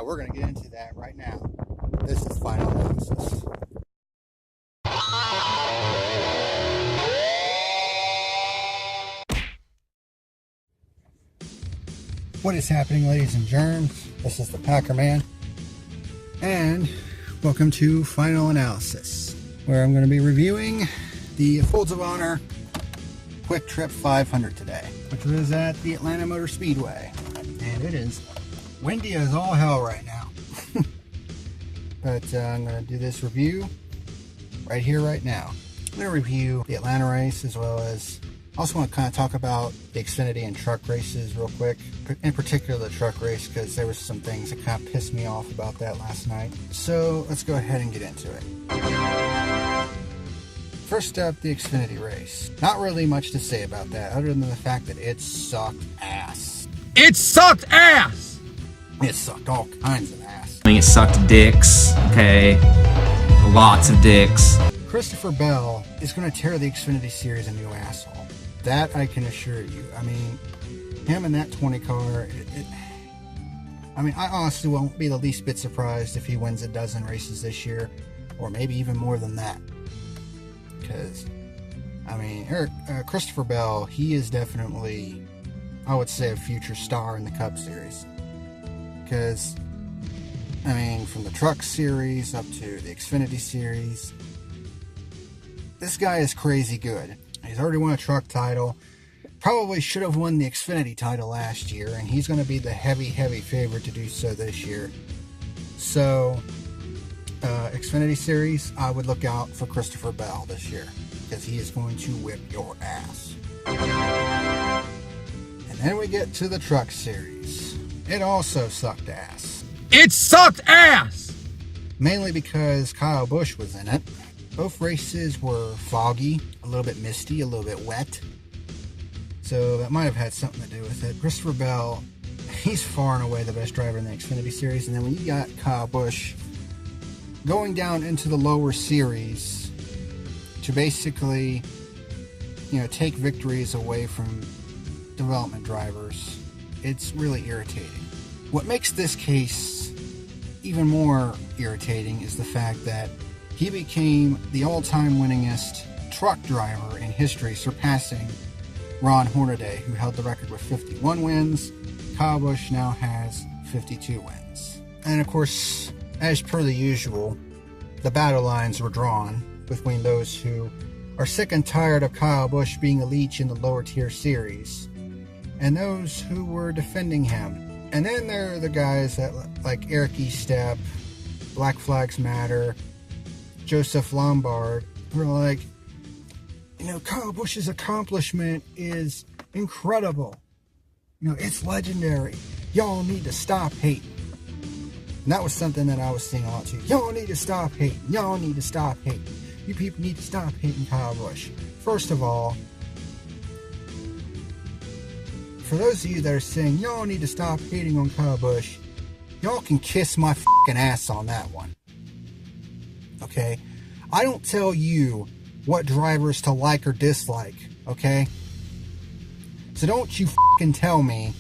we're going to get into that right now. This is Final Analysis. What is happening, ladies and germs? This is the PackerMan, and welcome to Final Analysis, where I'm going to be reviewing the Folds of Honor QuikTrip 500 today, which was at the Atlanta Motor Speedway, and it is windy as all hell right now. But I'm going to do this review right here, right now. I'm going to review the Atlanta race, as well as I also want to kind of talk about the Xfinity and truck races real quick. In particular, the truck race, because there was some things that kind of pissed me off about that last night. So let's go ahead and get into it. First up, the Xfinity race. Not really much to say about that, other than the fact that it sucked ass. It sucked ass! It sucked all kinds of ass. I mean, it sucked dicks, okay? Lots of dicks. Christopher Bell is going to tear the Xfinity Series a new asshole. That I can assure you. I mean, him in that 20 car, I mean, I honestly won't be the least bit surprised if he wins a dozen races this year, or maybe even more than that. Because, I mean, Christopher Bell, he is definitely, I would say, a future star in the Cup Series. Because, I mean, from the Truck Series up to the Xfinity Series, this guy is crazy good. He's already won a truck title. Probably should have won the Xfinity title last year, and he's going to be the heavy favorite to do so this year. So, Xfinity Series, I would look out for Christopher Bell this year, because he is going to whip your ass. And then we get to the Truck Series. It also sucked ass. It sucked ass! Mainly because Kyle Busch was in it. Both races were foggy, a little bit misty, a little bit wet. So that might have had something to do with it. Christopher Bell, he's far and away the best driver in the Xfinity Series. And then when you got Kyle Busch going down into the lower series to basically, you know, take victories away from development drivers, it's really irritating. What makes this case even more irritating is the fact that he became the all-time winningest truck driver in history, surpassing Ron Hornaday, who held the record with 51 wins. Kyle Busch now has 52 wins. And of course, as per the usual, the battle lines were drawn between those who are sick and tired of Kyle Busch being a leech in the lower tier series, and those who were defending him. And then there are the guys that, like Eric Estep, Black Flags Matter, Joseph Lombard, who are like, you know, Kyle Busch's accomplishment is incredible. You know, it's legendary. Y'all need to stop hating. And that was something that I was seeing a lot too. Y'all need to stop hating. Y'all need to stop hating. You people need to stop hating Kyle Busch. First of all, for those of you that are saying y'all need to stop hating on Kyle Busch, y'all can kiss my fucking ass on that one. Okay? I don't tell you what drivers to like or dislike, okay? So don't you fucking tell me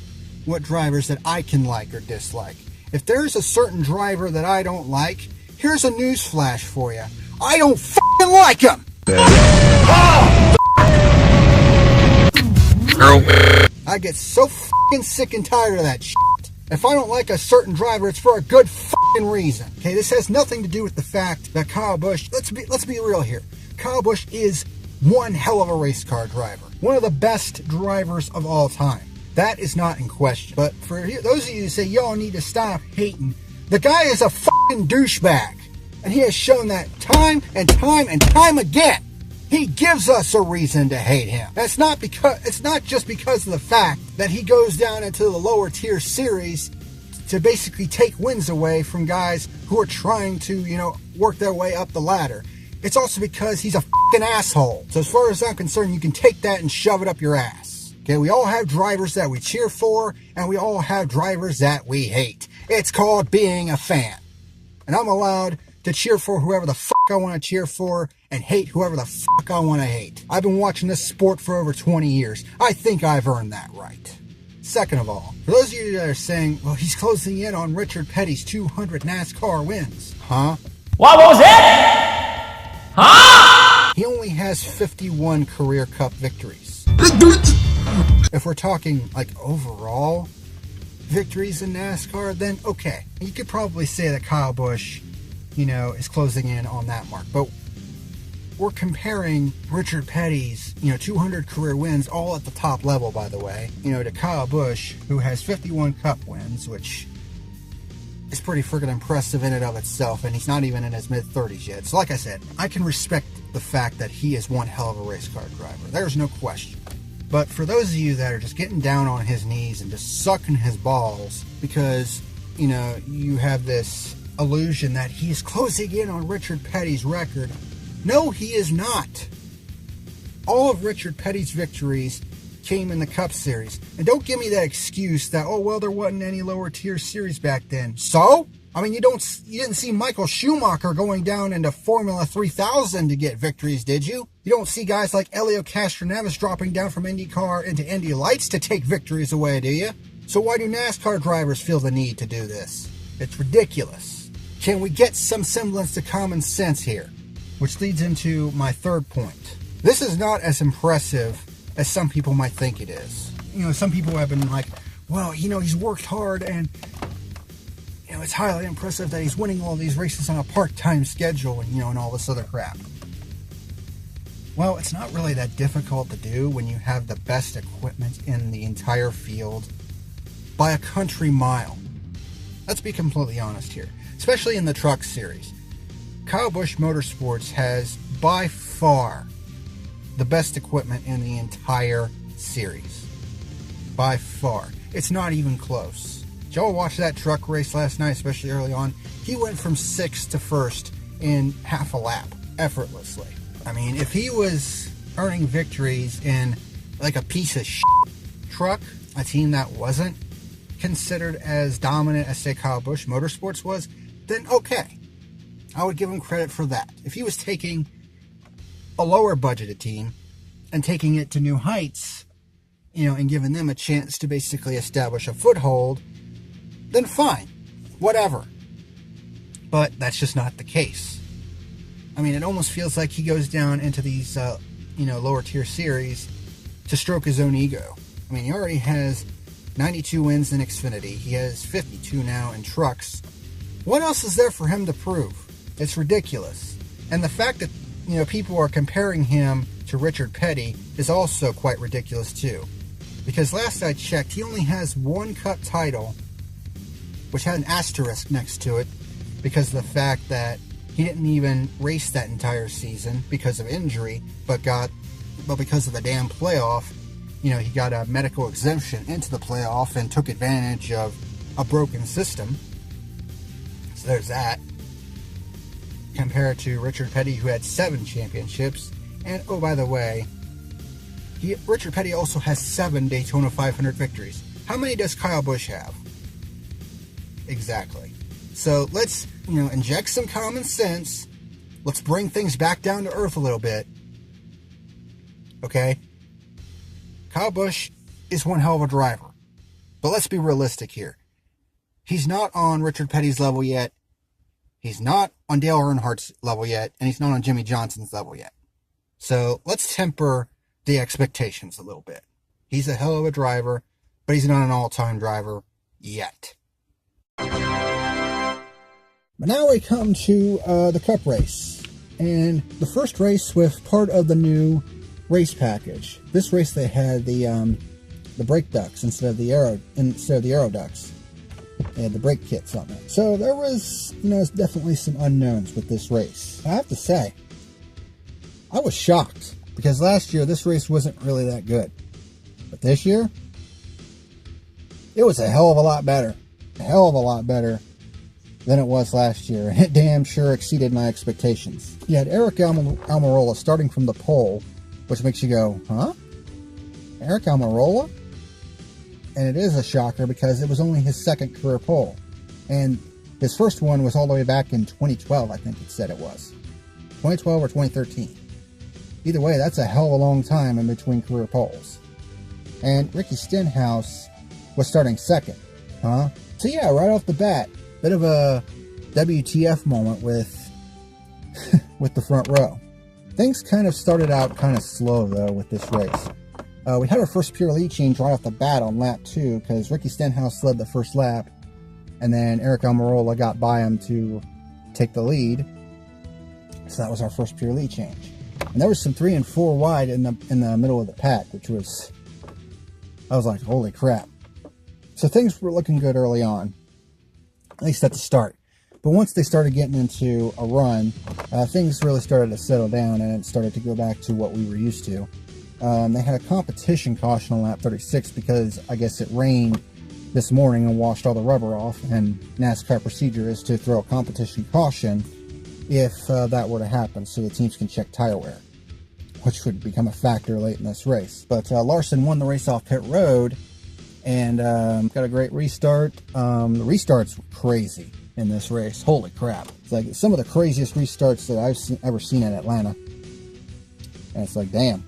what drivers that I can like or dislike. If there's a certain driver that I don't like, here's a news flash for you. I don't fucking like him! I get so fucking sick and tired of that shit. If I don't like a certain driver, it's for a good fucking reason. Okay, this has nothing to do with the fact that Kyle Busch, let's be real here. Kyle Busch is one hell of a race car driver. One of the best drivers of all time. That is not in question. But for those of you who say, y'all need to stop hating, the guy is a fucking douchebag. And he has shown that time and time and time again. He gives us a reason to hate him. It's not just because of the fact that he goes down into the lower tier series to basically take wins away from guys who are trying to, you know, work their way up the ladder. It's also because he's a fucking asshole. So as far as I'm concerned, you can take that and shove it up your ass. Okay, we all have drivers that we cheer for, and we all have drivers that we hate. It's called being a fan. And I'm allowed to cheer for whoever the fuck I want to cheer for and hate whoever the fuck I want to hate. I've been watching this sport for over 20 years. I think I've earned that right. Second of all, for those of you that are saying, well, he's closing in on Richard Petty's 200 NASCAR wins. Huh? What was it? Huh? He only has 51 career cup victories. If we're talking like overall victories in NASCAR, then okay. You could probably say that Kyle Busch, is closing in on that mark. But we're comparing Richard Petty's, 200 career wins, all at the top level, by the way, to Kyle Busch, who has 51 cup wins, which is pretty freaking impressive in and of itself, and he's not even in his mid-30s yet. So like I said, I can respect the fact that he is one hell of a race car driver. There's no question. But for those of you that are just getting down on his knees and just sucking his balls because, you have this illusion that he's closing in on Richard Petty's record, no, he is not. All of Richard Petty's victories came in the Cup Series. And don't give me that excuse that, oh, well, there wasn't any lower tier series back then. So? I mean, you didn't see Michael Schumacher going down into Formula 3000 to get victories, did you? You don't see guys like Elio Castroneves dropping down from IndyCar into Indy Lights to take victories away, do you? So why do NASCAR drivers feel the need to do this? It's ridiculous. Can we get some semblance to common sense here? Which leads into my third point. This is not as impressive as some people might think it is. Some people have been like, well, he's worked hard and, it's highly impressive that he's winning all these races on a part-time schedule and, and all this other crap. Well, it's not really that difficult to do when you have the best equipment in the entire field by a country mile. Let's be completely honest here, especially in the truck series. Kyle Busch Motorsports has by far the best equipment in the entire series. By far. It's not even close. Did y'all watch that truck race last night, especially early on? He went from 6th to 1st in half a lap, effortlessly. I mean, if he was earning victories in like a piece of shit truck, a team that wasn't considered as dominant as, say, Kyle Busch Motorsports was, then okay. I would give him credit for that. If he was taking a lower budgeted team and taking it to new heights, and giving them a chance to basically establish a foothold, then fine, whatever. But that's just not the case. I mean, it almost feels like he goes down into these, lower tier series to stroke his own ego. I mean, he already has 92 wins in Xfinity. He has 52 now in trucks. What else is there for him to prove? It's ridiculous. And the fact that, people are comparing him to Richard Petty is also quite ridiculous too. Because last I checked, he only has one Cup title, which had an asterisk next to it because of the fact that he didn't even race that entire season because of injury, but because of the damn playoff, he got a medical exemption into the playoff and took advantage of a broken system. So there's that. Compared to Richard Petty, who had 7 championships. And, oh, by the way, Richard Petty also has 7 Daytona 500 victories. How many does Kyle Busch have? Exactly. So let's, inject some common sense. Let's bring things back down to earth a little bit. Okay? Kyle Busch is one hell of a driver. But let's be realistic here. He's not on Richard Petty's level yet. He's not on Dale Earnhardt's level yet. And he's not on Jimmy Johnson's level yet. So let's temper the expectations a little bit. He's a hell of a driver, but he's not an all-time driver yet. But now we come to the Cup race. And the first race with part of the new race package. This race they had the brake ducts instead of the aero ducts. They had the brake kits on it. So there was, definitely some unknowns with this race. I have to say, I was shocked because last year this race wasn't really that good. But this year, it was a hell of a lot better. A hell of a lot better than it was last year. And it damn sure exceeded my expectations. You had Eric Almirola starting from the pole, which makes you go, huh? Eric Almirola? And it is a shocker because it was only his second career pole. And his first one was all the way back in 2012, I think it said it was. 2012 or 2013. Either way, that's a hell of a long time in between career poles. And Ricky Stenhouse was starting second. Huh? So yeah, right off the bat, bit of a WTF moment with with the front row. Things kind of started out kind of slow though with this race. We had our first pure lead change right off the bat on lap 2 because Ricky Stenhouse led the first lap, and then Eric Almirola got by him to take the lead. So that was our first pure lead change. And there was some 3 and 4 wide in the middle of the pack, which was, I was like, holy crap. So things were looking good early on, at least at the start. But once they started getting into a run, things really started to settle down, and it started to go back to what we were used to. They had a competition caution on lap 36 because I guess it rained this morning and washed all the rubber off, and NASCAR procedure is to throw a competition caution if that were to happen, so the teams can check tire wear, which would become a factor late in this race. But Larson won the race off pit road and got a great restart. The restarts were crazy in this race. Holy crap. It's like some of the craziest restarts that I've ever seen in Atlanta. And it's like, damn,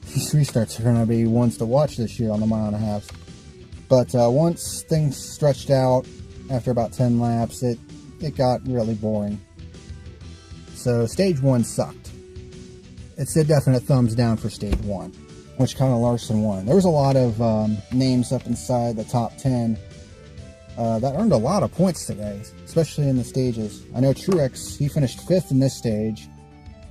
these restarts are going to be ones to watch this year on the mile and a half. But once things stretched out after about 10 laps, it got really boring. So stage 1 sucked. It's a definite thumbs down for stage 1, which Kyle Larson won. There was a lot of names up inside the top 10 that earned a lot of points today, especially in the stages. I know Truex, he finished 5th in this stage.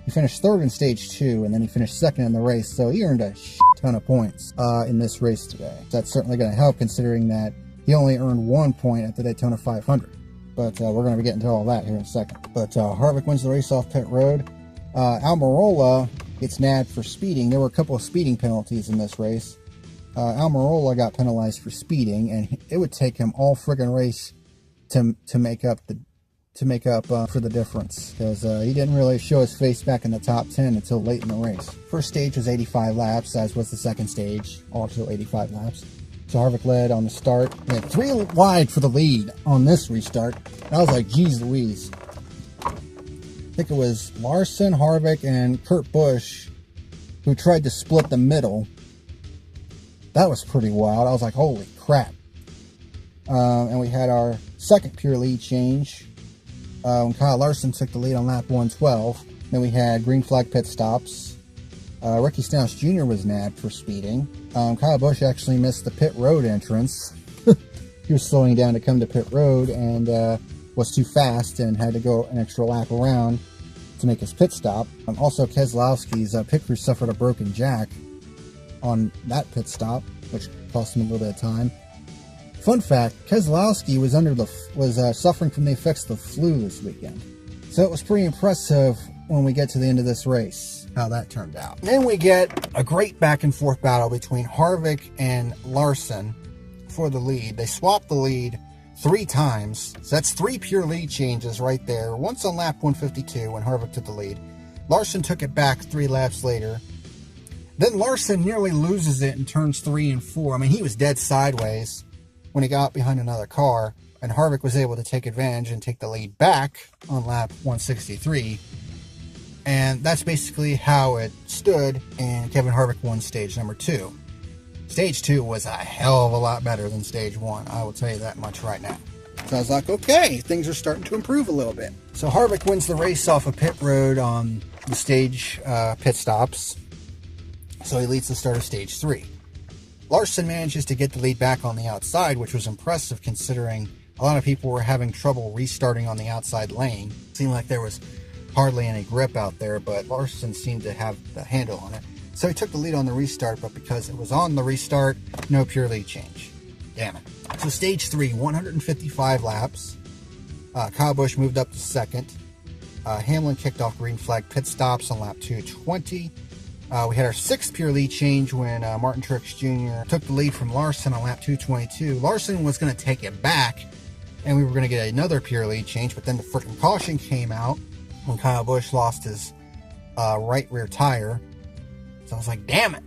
He finished 3rd in stage 2, and then he finished 2nd in the race, so he earned a shit ton of points in this race today. That's certainly going to help, considering that he only earned 1 point at the Daytona 500. But we're going to be getting to all that here in a second. But Harvick wins the race off pit road. Almirola gets nabbed for speeding. There were a couple of speeding penalties in this race. Almirola got penalized for speeding, and it would take him all friggin' race to make up for the difference, because he didn't really show his face back in the top 10 until late in the race. First stage was 85 laps, as was the second stage, also 85 laps. So Harvick led on the start. He had 3 wide for the lead on this restart. And I was like, geez Louise. I think it was Larson, Harvick, and Kurt Busch who tried to split the middle. That was pretty wild. I was like, holy crap. And we had our second pure lead change when Kyle Larson took the lead on lap 112. Then we had green flag pit stops. Ricky Stenhouse Jr. was nabbed for speeding. Kyle Busch actually missed the pit road entrance. He was slowing down to come to pit road and was too fast and had to go an extra lap around to make his pit stop. Also, Keselowski's pit crew suffered a broken jack on that pit stop, which cost him a little bit of time. Fun fact, Keselowski was suffering from the effects of the flu this weekend. So it was pretty impressive when we get to the end of this race, how that turned out. Then we get a great back and forth battle between Harvick and Larson for the lead. They swapped the lead 3 times. So that's 3 pure lead changes right there. Once on lap 152 when Harvick took the lead. Larson took it back 3 laps later. Then Larson nearly loses it in turns 3 and 4. I mean, he was dead sideways when he got behind another car, and Harvick was able to take advantage and take the lead back on lap 163. And that's basically how it stood, and Kevin Harvick won stage number 2. Stage 2 was a hell of a lot better than stage 1, I will tell you that much right now. So I was like, okay, things are starting to improve a little bit. So Harvick wins the race off of pit road on the stage pit stops. So he leads the start of stage 3. Larson manages to get the lead back on the outside, which was impressive considering a lot of people were having trouble restarting on the outside lane. It seemed like there was hardly any grip out there, but Larson seemed to have the handle on it. So he took the lead on the restart, but because it was on the restart, no pure lead change. Damn it. So stage 3, 155 laps. Kyle Busch moved up to second. Hamlin kicked off green flag pit stops on lap 220. We had our 6th pure lead change when Martin Truex Jr. took the lead from Larson on lap 222. Larson was going to take it back, and we were going to get another pure lead change, but then the freaking caution came out when Kyle Busch lost his right rear tire. So I was like, damn it.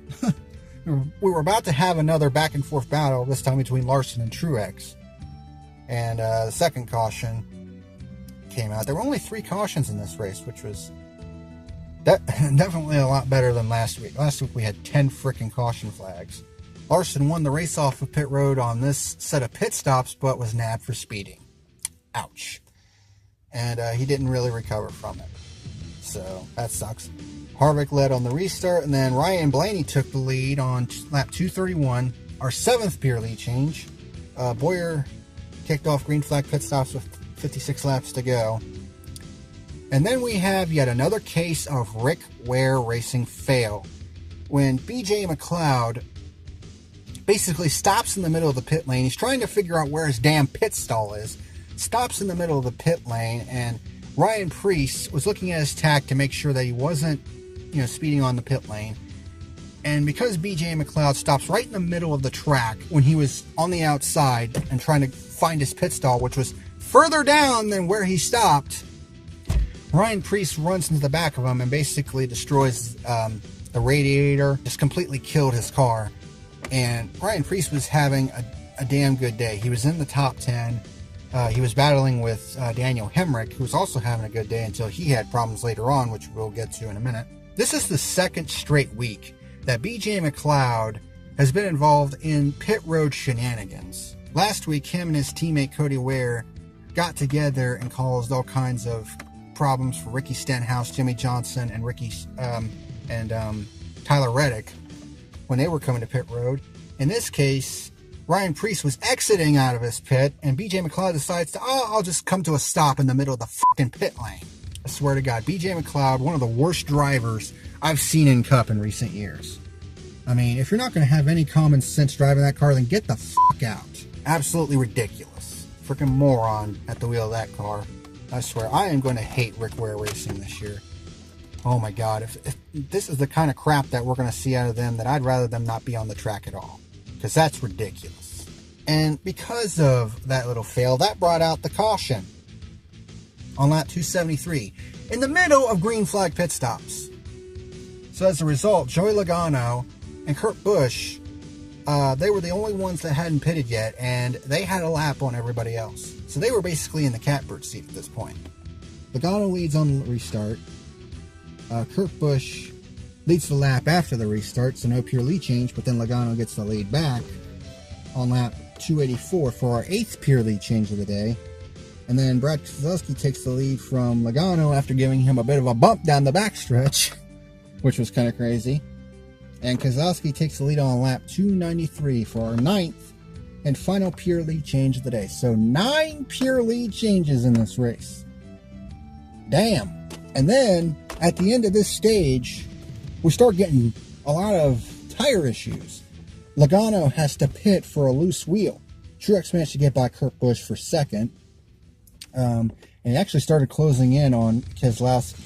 We were about to have another back and forth battle, this time between Larson and Truex. And the second caution came out. There were only 3 cautions in this race, which was definitely a lot better than last week. Last week we had 10 freaking caution flags. Larson won the race off of pit road on this set of pit stops, but was nabbed for speeding. Ouch. And he didn't really recover from it. So that sucks. Harvick led on the restart, and then Ryan Blaney took the lead on lap 231, our 7th pure lead change. Boyer kicked off green flag pit stops with 56 laps to go. And then we have yet another case of Rick Ware Racing fail, when BJ McLeod basically stops in the middle of the pit lane. He's trying to figure out where his damn pit stall is. Stops in the middle of the pit lane, and Ryan Preece was looking at his tach to make sure that he wasn't, speeding on the pit lane. And because BJ McLeod stops right in the middle of the track when he was on the outside and trying to find his pit stall, which was further down than where he stopped, Ryan Preece runs into the back of him and basically destroys the radiator, just completely killed his car. And Ryan Preece was having a damn good day. He was in the top 10. He was battling with Daniel Hemrick, who was also having a good day until he had problems later on, which we'll get to in a minute. This is the second straight week that BJ McLeod has been involved in pit road shenanigans. Last week, him and his teammate Cody Ware got together and caused all kinds of problems for Ricky Stenhouse, Jimmy Johnson, and Tyler Reddick when they were coming to pit road. In this case, Ryan Preece was exiting out of his pit, and BJ McLeod decides to, I'll just come to a stop in the middle of the fucking pit lane. I swear to God, BJ McLeod, one of the worst drivers I've seen in Cup in recent years. I mean, if you're not going to have any common sense driving that car, then get the fuck out. Absolutely ridiculous. Freaking moron at the wheel of that car. I swear, I am going to hate Rick Ware Racing this year. Oh my God, if this is the kind of crap that we're going to see out of them, then I'd rather them not be on the track at all. Because that's ridiculous. And because of that little fail, that brought out the caution on lap 273 in the middle of green flag pit stops. So as a result, Joey Logano and Kurt Busch, they were the only ones that hadn't pitted yet, and they had a lap on everybody else. So they were basically in the catbird seat at this point. Logano leads on the restart. Kurt Busch leads the lap after the restart, so no pure lead change, but then Logano gets the lead back on lap 284 for our 8th pure lead change of the day. And then Brad Keselowski takes the lead from Logano after giving him a bit of a bump down the backstretch, which was kind of crazy. And Keselowski takes the lead on lap 293 for our 9th and final pure lead change of the day. So 9 pure lead changes in this race. Damn. And then at the end of this stage, we start getting a lot of tire issues. Logano has to pit for a loose wheel. Truex managed to get by Kurt Busch for second. And he actually started closing in on Keselowski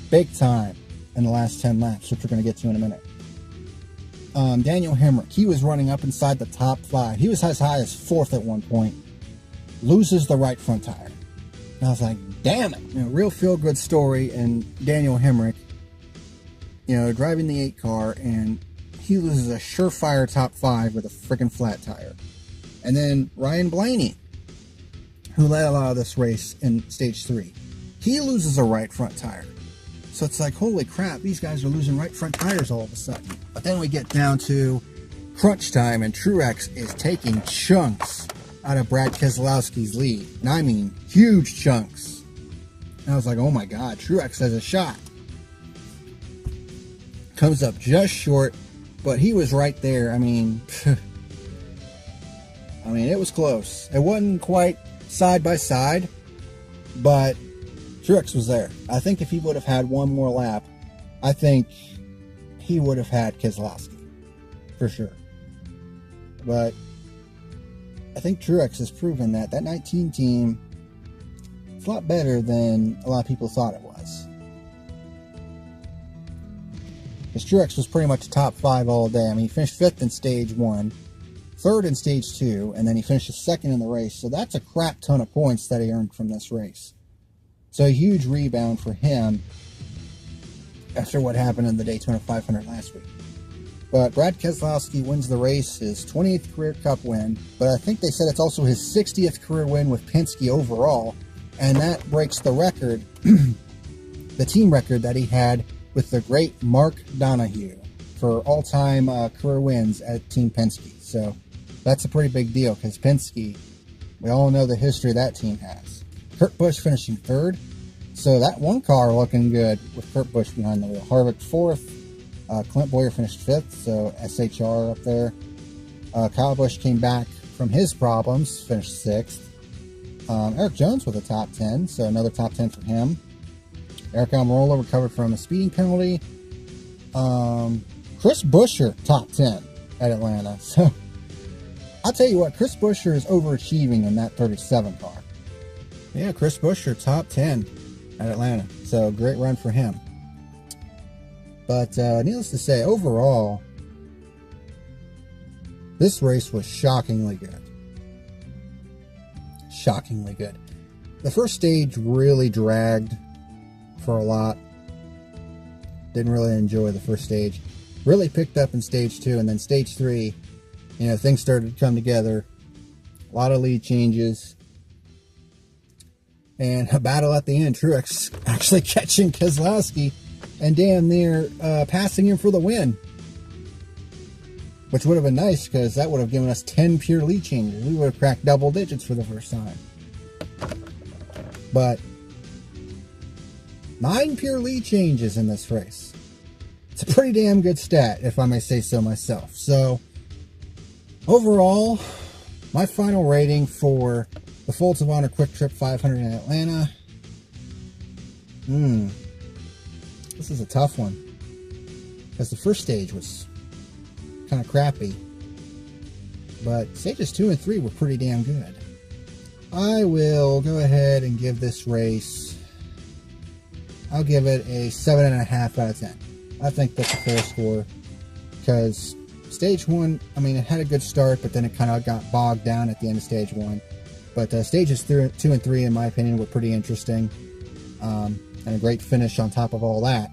big time in the last 10 laps, which we're going to get to in a minute. Daniel Hemrick, he was running up inside the top 5. He was as high as 4th at one point. Loses the right front tire. And I was like, damn it. Real feel-good story. And Daniel Hemrick, driving the 8 car, and he loses a surefire top 5 with a freaking flat tire. And then Ryan Blaney, who led a lot of this race in stage 3, he loses a right front tire. So it's like, holy crap, these guys are losing right front tires all of a sudden. But then we get down to crunch time, and Truex is taking chunks out of Brad Keselowski's lead. And I mean, huge chunks. And I was like, oh my God, Truex has a shot. Comes up just short, but he was right there. I mean, it was close. It wasn't quite side by side, but Truex was there. I think if he would have had one more lap, I think he would have had Keselowski for sure. But I think Truex has proven that 19 team is a lot better than a lot of people thought it was. Because Truex was pretty much top 5 all day. I mean, he finished 5th in stage 1, 3rd in stage 2, and then he finished 2nd in the race. So that's a crap ton of points that he earned from this race. So a huge rebound for him after what happened in the Daytona 500 last week. But Brad Keselowski wins the race, his 28th career Cup win. But I think they said it's also his 60th career win with Penske overall. And that breaks the record, the team record that he had with the great Mark Donohue. for all-time career wins at Team Penske. So that's a pretty big deal because Penske, we all know the history that team has. Kurt Busch finishing 3rd. So that one car looking good with Kurt Busch behind the wheel. Harvick 4th. Clint Boyer finished 5th, so SHR up there. Kyle Busch came back from his problems, finished 6th. Eric Jones with a top 10, so another top 10 for him. Eric Almirola recovered from a speeding penalty. Chris Buescher, top 10 at Atlanta. So I'll tell you what, Chris Buescher is overachieving in that 37 car. Yeah, Chris Buescher, top 10 at Atlanta. So great run for him. But needless to say, overall, this race was shockingly good. Shockingly good. The first stage really dragged for a lot. Didn't really enjoy the first stage. Really picked up in stage 2, and then stage 3, you know, things started to come together. A lot of lead changes. And a battle at the end. Truex actually catching Keselowski and damn near passing him for the win. Which would have been nice, because that would have given us 10 pure lead changes. We would have cracked double digits for the first time. But 9 pure lead changes in this race. It's a pretty damn good stat, if I may say so myself. So, overall, my final rating for the Folds of Honor QuikTrip 500 in Atlanta. This is a tough one. Because the first stage was kind of crappy. But stages 2 and 3 were pretty damn good. I will go ahead and give this race, I'll give it a 7.5 out of 10. I think that's a fair score. Because stage 1, I mean, it had a good start, but then it kind of got bogged down at the end of stage 1. But stages 2 and 3, in my opinion, were pretty interesting. And a great finish on top of all that.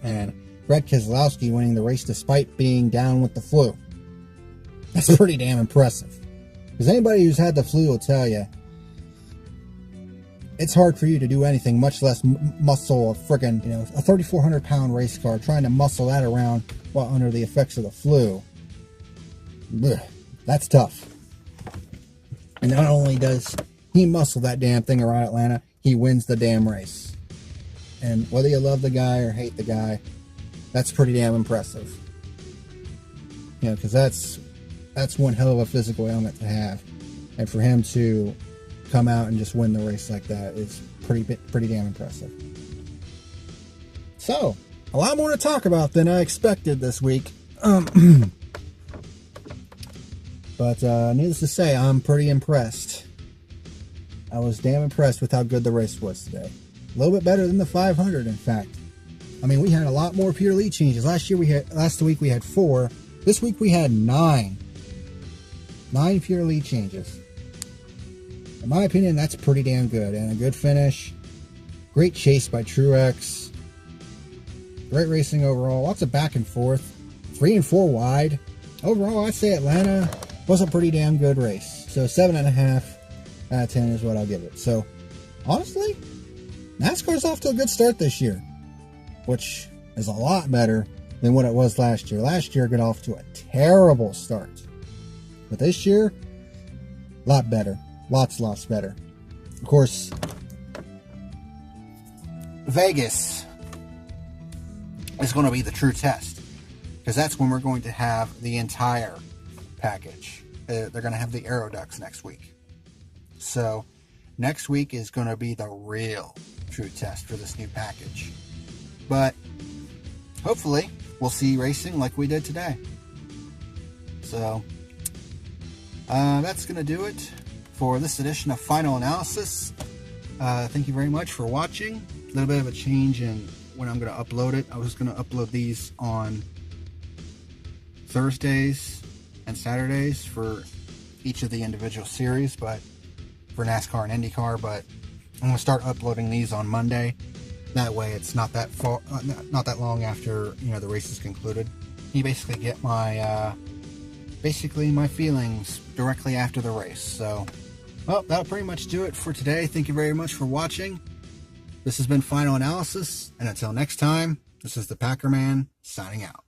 And Brad Keselowski winning the race despite being down with the flu. That's pretty damn impressive. Because anybody who's had the flu will tell you, it's hard for you to do anything, much less muscle a friggin', you know, a 3,400 pound race car, trying to muscle that around while under the effects of the flu. Blech, that's tough. And not only does he muscle that damn thing around Atlanta, he wins the damn race. And whether you love the guy or hate the guy, that's pretty damn impressive. You know, because that's one hell of a physical element to have. And for him to come out and just win the race like that is pretty damn impressive. So, a lot more to talk about than I expected this week. But needless to say, I'm pretty impressed. I was damn impressed with how good the race was today. A little bit better than the 500, in fact. I mean, we had a lot more pure lead changes. Last week we had 4. This week we had 9. 9 pure lead changes. In my opinion, that's pretty damn good. And a good finish. Great chase by Truex. Great racing overall. Lots of back and forth. 3 and 4 wide. Overall, I'd say Atlanta was a pretty damn good race. So 7.5 out of 10 is what I'll give it. So, honestly, NASCAR's off to a good start this year. Which is a lot better than what it was last year. Last year got off to a terrible start. But this year, a lot better. Lots better. Of course, Vegas is going to be the true test. Because that's when we're going to have the entire package. They're going to have the Aeroducts next week. So, next week is going to be the real true test for this new package. But, hopefully, we'll see racing like we did today. So, that's going to do it for this edition of Final Analysis. Thank you very much for watching. A little bit of a change in when I'm going to upload it. I was going to upload these on Thursdays and Saturdays for each of the individual series, but for NASCAR and IndyCar, but I'm going to start uploading these on Monday. That way it's not that long after, you know, the race is concluded. You basically get my my feelings directly after the race. So, well, that'll pretty much do it for today. Thank you very much for watching. This has been Final Analysis, and until next time, This is the PackerMan signing out.